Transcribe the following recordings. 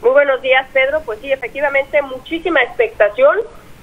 Muy buenos días, Pedro. Pues sí, efectivamente, muchísima expectación,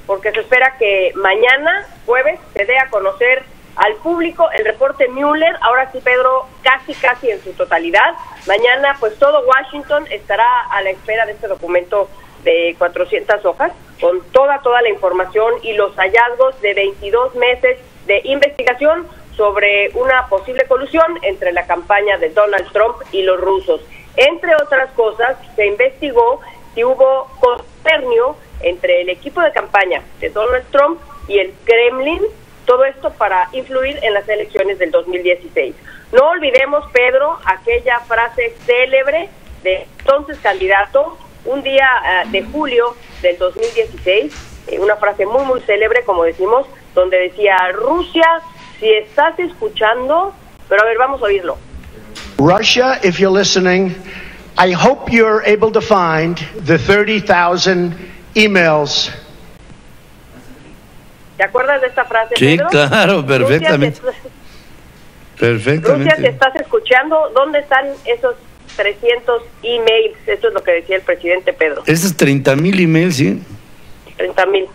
porque se espera que mañana, jueves, se dé a conocer al público el reporte Mueller. Ahora sí, Pedro, casi en su totalidad. Mañana, pues todo Washington estará a la espera de este documento de 400 hojas, con toda la información y los hallazgos de 22 meses de investigación sobre una posible colusión entre la campaña de Donald Trump y los rusos. Entre otras cosas, se investigó si hubo contubernio entre el equipo de campaña de Donald Trump y el Kremlin, todo esto para influir en las elecciones del 2016. No olvidemos, Pedro, aquella frase célebre de entonces candidato, un día de julio del 2016, una frase muy célebre, como decimos, donde decía: Rusia, si estás escuchando, pero a ver, vamos a oírlo. Russia, if you're listening, I hope you're able to find the 30,000 emails. ¿Te acuerdas de esta frase, sí, Pedro? Claro, perfectamente. Rusia, si estás escuchando, ¿dónde están esos 300 emails? Eso es lo que decía el presidente Pedro. Esos 30,000 emails, sí. 30,000.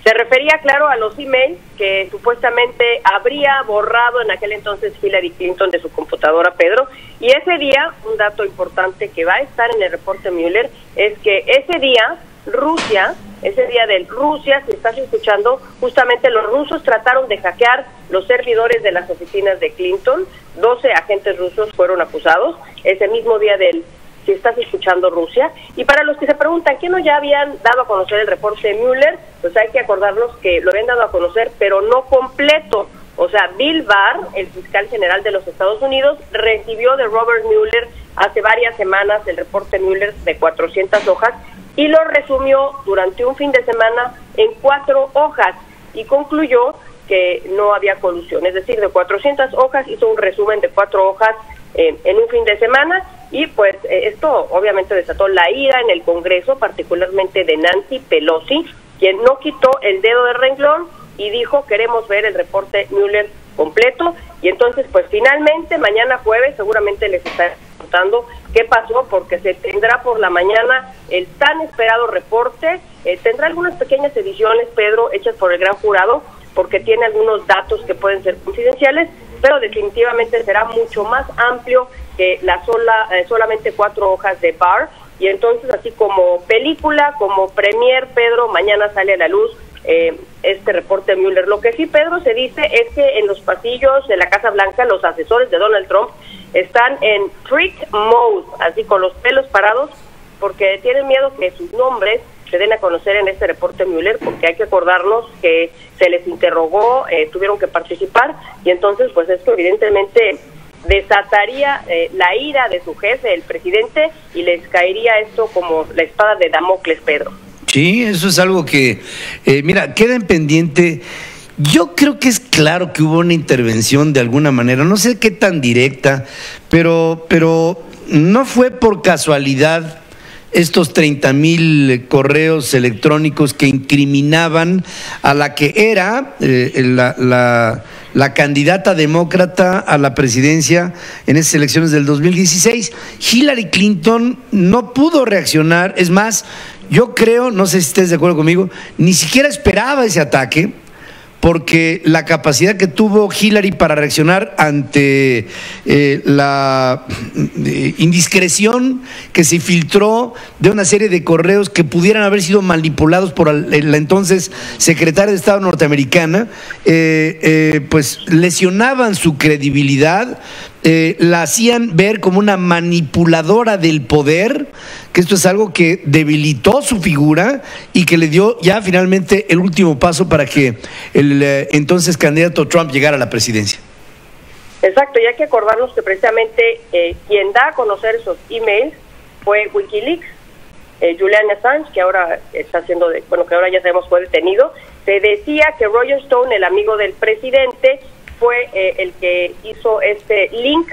Se refería, claro, a los emails que supuestamente habría borrado en aquel entonces Hillary Clinton de su computadora, Pedro. Y ese día, un dato importante que va a estar en el reporte Mueller, es que ese día, Rusia, si estás escuchando, justamente los rusos trataron de hackear los servidores de las oficinas de Clinton. 12 agentes rusos fueron acusados ese mismo día del si estás escuchando, Rusia. Y para los que se preguntan, ¿qué no ya habían dado a conocer el reporte Mueller? Pues hay que acordarnos que lo habían dado a conocer, pero no completo. O sea, Bill Barr, el fiscal general de los Estados Unidos, recibió de Robert Mueller hace varias semanas el reporte Mueller de 400 hojas y lo resumió durante un fin de semana en 4 hojas y concluyó que no había colusión. Es decir, de 400 hojas hizo un resumen de 4 hojas en un fin de semana. Y pues esto obviamente desató la ira en el Congreso, particularmente de Nancy Pelosi, quien no quitó el dedo del renglón y dijo: queremos ver el reporte Mueller completo. Y entonces pues finalmente mañana jueves seguramente les estaré contando qué pasó, porque se tendrá por la mañana el tan esperado reporte. Tendrá algunas pequeñas ediciones, Pedro, hechas por el gran jurado, porque tiene algunos datos que pueden ser confidenciales, pero definitivamente será mucho más amplio que solamente 4 hojas de Barr. Y entonces, así como película, como premier, Pedro, mañana sale a la luz este reporte Mueller. Lo que sí, Pedro, se dice es que en los pasillos de la Casa Blanca los asesores de Donald Trump están en freak mode, así con los pelos parados, porque tienen miedo que sus nombres se den a conocer en este reporte Mueller, porque hay que acordarnos que se les interrogó, tuvieron que participar, y entonces pues esto evidentemente desataría la ira de su jefe, el presidente, y les caería esto como la espada de Damocles, Pedro. Sí, eso es algo que, mira, queda en pendiente. Yo creo que es claro que hubo una intervención de alguna manera, no sé qué tan directa, pero no fue por casualidad estos 30,000 correos electrónicos que incriminaban a la que era la candidata demócrata a la presidencia en esas elecciones del 2016. Hillary Clinton no pudo reaccionar, es más, yo creo, no sé si estés de acuerdo conmigo, ni siquiera esperaba ese ataque, porque la capacidad que tuvo Hillary para reaccionar ante la indiscreción que se filtró de una serie de correos que pudieran haber sido manipulados por la entonces secretaria de Estado norteamericana, pues lesionaban su credibilidad, la hacían ver como una manipuladora del poder, que esto es algo que debilitó su figura y que le dio ya finalmente el último paso para que el entonces candidato Trump llegara a la presidencia. Exacto, y hay que acordarnos que precisamente quien da a conocer esos emails fue Wikileaks. Julian Assange, que ahora está que ahora ya sabemos fue detenido. Se decía que Roger Stone, el amigo del presidente, fue el que hizo este link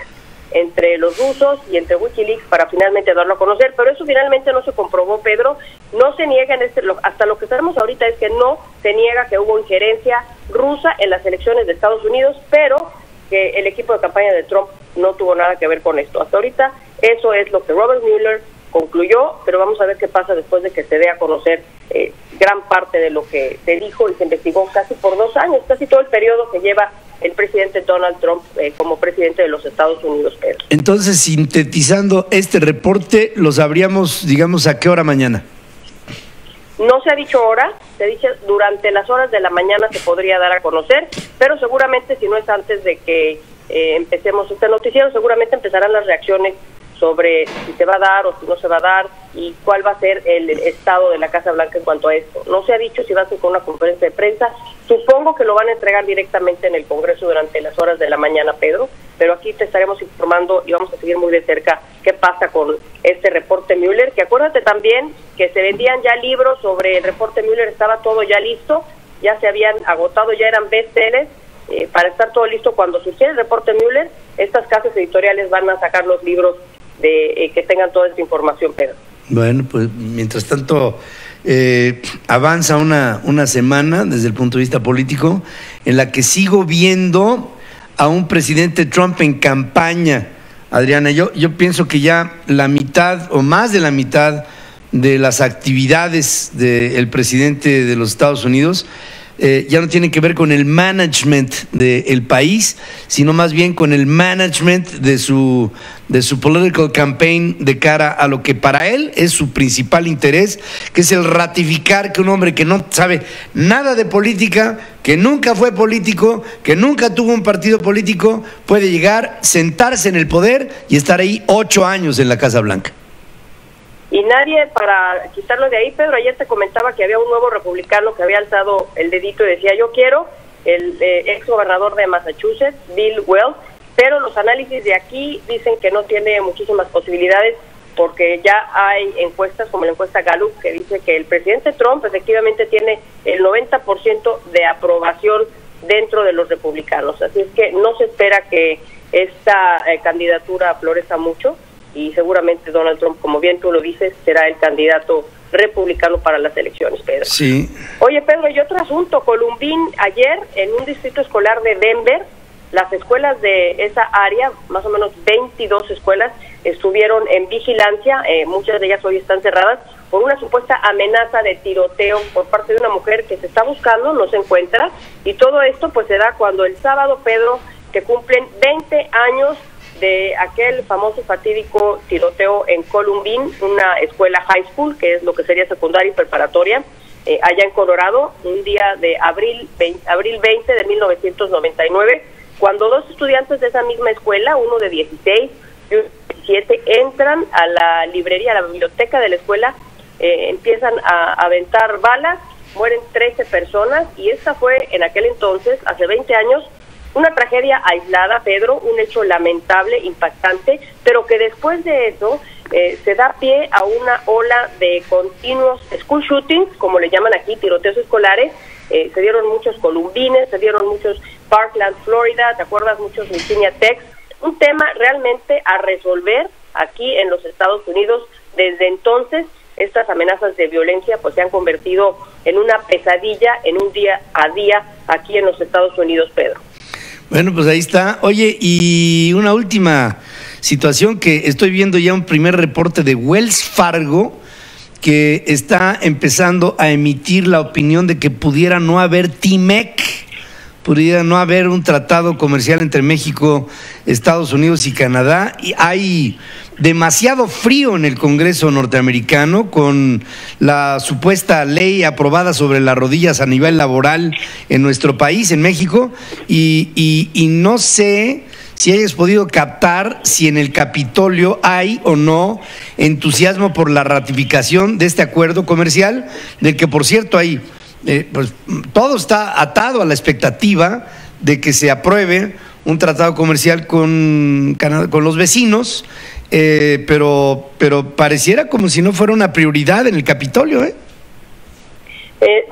entre los rusos y entre Wikileaks para finalmente darlo a conocer, pero eso finalmente no se comprobó, Pedro. No se niega hasta lo que sabemos ahorita es que no se niega que hubo injerencia rusa en las elecciones de Estados Unidos, pero que el equipo de campaña de Trump no tuvo nada que ver con esto. Hasta ahorita Eso es lo que Robert Mueller concluyó, pero vamos a ver qué pasa después de que se dé a conocer gran parte de lo que se dijo y se investigó casi por 2 años, casi todo el periodo que lleva el presidente Donald Trump como presidente de los Estados Unidos, Pedro. Entonces, sintetizando este reporte, lo sabríamos, digamos, ¿a qué hora mañana? No se ha dicho hora, se dice durante las horas de la mañana se podría dar a conocer, pero seguramente si no es antes de que empecemos este noticiero, seguramente empezarán las reacciones sobre si se va a dar o si no se va a dar y cuál va a ser el estado de la Casa Blanca en cuanto a esto. No se ha dicho si va a ser con una conferencia de prensa, supongo que lo van a entregar directamente en el Congreso durante las horas de la mañana, Pedro, pero aquí te estaremos informando y vamos a seguir muy de cerca qué pasa con este reporte Mueller, que acuérdate también que se vendían ya libros sobre el reporte Mueller, estaba todo ya listo, ya se habían agotado, ya eran bestsellers. Para estar todo listo cuando sucede el reporte Mueller, estas casas editoriales van a sacar los libros de que tengan toda esta información, Pedro. Bueno, pues mientras tanto avanza una semana desde el punto de vista político en la que sigo viendo a un presidente Trump en campaña, Adriana. Yo pienso que ya la mitad o más de la mitad de las actividades del presidente de los Estados Unidos ya no tienen que ver con el management del país, sino más bien con el management de su political campaign de cara a lo que para él es su principal interés, que es el ratificar que un hombre que no sabe nada de política, que nunca fue político, que nunca tuvo un partido político, puede llegar, sentarse en el poder y estar ahí 8 años en la Casa Blanca. Y nadie para quitarlo de ahí, Pedro. Ayer te comentaba que había un nuevo republicano que había alzado el dedito y decía yo quiero, el ex gobernador de Massachusetts, Bill Wells, pero los análisis de aquí dicen que no tiene muchísimas posibilidades porque ya hay encuestas como la encuesta Gallup que dice que el presidente Trump efectivamente tiene el 90% de aprobación dentro de los republicanos, así es que no se espera que esta candidatura florezca mucho. Y seguramente Donald Trump, como bien tú lo dices, será el candidato republicano para las elecciones, Pedro. Sí. Oye, Pedro, y otro asunto, Columbine, ayer en un distrito escolar de Denver, las escuelas de esa área, más o menos 22 escuelas, estuvieron en vigilancia, muchas de ellas hoy están cerradas, por una supuesta amenaza de tiroteo por parte de una mujer que se está buscando, no se encuentra, y todo esto pues se da cuando el sábado, Pedro, que cumplen 20 años de aquel famoso fatídico tiroteo en Columbine, una escuela high school, que es lo que sería secundaria y preparatoria, allá en Colorado, un día de abril 20 de 1999, cuando 2 estudiantes de esa misma escuela, uno de 16 y uno de 17, entran a la librería, a la biblioteca de la escuela, empiezan a aventar balas, mueren 13 personas, y esta fue en aquel entonces, hace 20 años, una tragedia aislada, Pedro, un hecho lamentable, impactante, pero que después de eso se da pie a una ola de continuos school shootings, como le llaman aquí, tiroteos escolares. Se dieron muchos Columbines, se dieron muchos Parkland, Florida, ¿te acuerdas? Muchos Virginia Tech. Un tema realmente a resolver aquí en los Estados Unidos. Desde entonces, estas amenazas de violencia pues se han convertido en una pesadilla, en un día a día aquí en los Estados Unidos, Pedro. Bueno, pues ahí está. Oye, y una última situación que estoy viendo ya un primer reporte de Wells Fargo que está empezando a emitir la opinión de que pudiera no haber TMEC, pudiera no haber un tratado comercial entre México, Estados Unidos y Canadá. Y hay demasiado frío en el Congreso norteamericano con la supuesta ley aprobada sobre las rodillas a nivel laboral en nuestro país, en México, y no sé si hayas podido captar si en el Capitolio hay o no entusiasmo por la ratificación de este acuerdo comercial, del que por cierto hay, pues todo está atado a la expectativa de que se apruebe un tratado comercial con los vecinos, pero pareciera como si no fuera una prioridad en el Capitolio,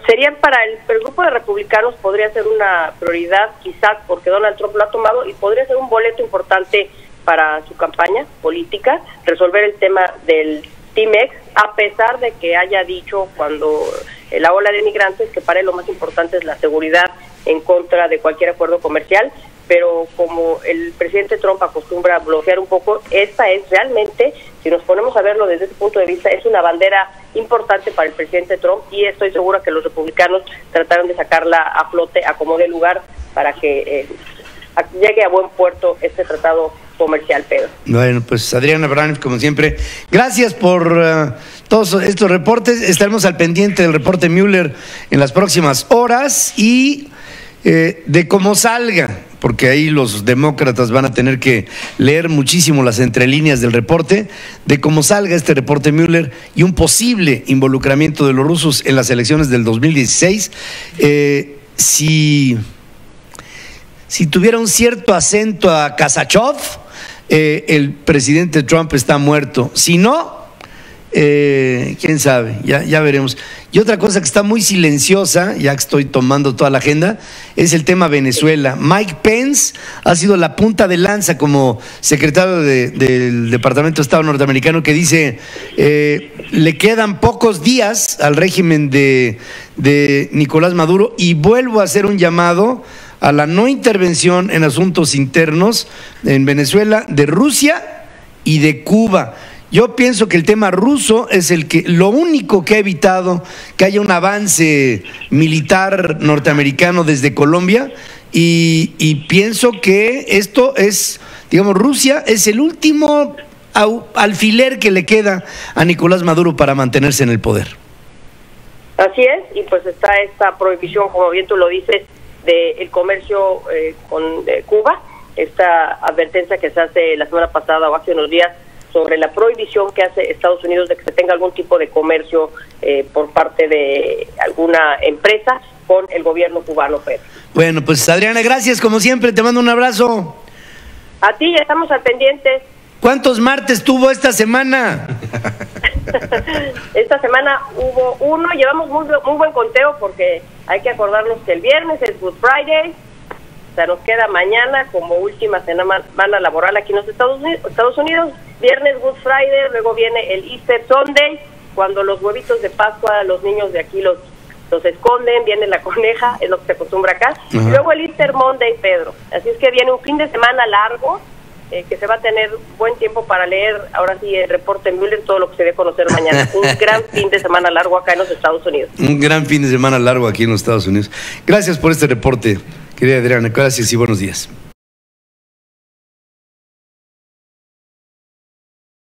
Sería para el grupo de republicanos, podría ser una prioridad quizás porque Donald Trump lo ha tomado y podría ser un boleto importante para su campaña política, resolver el tema del TMEC, a pesar de que haya dicho cuando la ola de migrantes que para él lo más importante es la seguridad en contra de cualquier acuerdo comercial. pero como el presidente Trump acostumbra a bloquear un poco, esta es realmente, si nos ponemos a verlo desde ese punto de vista, es una bandera importante para el presidente Trump, y estoy segura que los republicanos trataron de sacarla a flote a como dé lugar para que llegue a buen puerto este tratado comercial, Pedro. Bueno, pues Adriana Braniff, como siempre, gracias por todos estos reportes. Estaremos al pendiente del reporte Mueller en las próximas horas y de cómo salga, porque ahí los demócratas van a tener que leer muchísimo las entrelíneas del reporte, de cómo salga este reporte Mueller y un posible involucramiento de los rusos en las elecciones del 2016. Si tuviera un cierto acento a Kasachov, el presidente Trump está muerto. Si no, quién sabe, ya veremos. Y otra cosa que está muy silenciosa, ya que estoy tomando toda la agenda, es el tema Venezuela. Mike Pence ha sido la punta de lanza como secretario del Departamento de Estado norteamericano, que dice le quedan pocos días al régimen de Nicolás Maduro, y vuelvo a hacer un llamado a la no intervención en asuntos internos en Venezuela de Rusia y de Cuba. Yo pienso que el tema ruso es lo único que ha evitado que haya un avance militar norteamericano desde Colombia, y pienso que esto es, digamos, Rusia es el último alfiler que le queda a Nicolás Maduro para mantenerse en el poder. Así es, y pues está esta prohibición, como bien tú lo dices, del comercio con Cuba, esta advertencia que se hace la semana pasada o hace unos días sobre la prohibición que hace Estados Unidos de que se tenga algún tipo de comercio por parte de alguna empresa con el gobierno cubano, Pedro. Bueno, pues Adriana, gracias como siempre, te mando un abrazo. A ti, ya estamos al pendiente. ¿Cuántos martes tuvo esta semana? Esta semana hubo uno, llevamos muy buen conteo, porque hay que acordarnos que el viernes es Good Friday, o sea, nos queda mañana como última semana laboral aquí en los Estados Unidos, viernes Good Friday, luego viene el Easter Sunday, cuando los huevitos de Pascua, los niños de aquí los esconden, viene la coneja, es lo que se acostumbra acá, y luego el Easter Monday, Pedro, así es que viene un fin de semana largo, que se va a tener buen tiempo para leer, ahora sí, el reporte Mueller, todo lo que se dé a conocer mañana. Un gran fin de semana largo acá en los Estados Unidos. Un gran fin de semana largo aquí en los Estados Unidos. Gracias por este reporte, querida Adriana. Gracias y buenos días.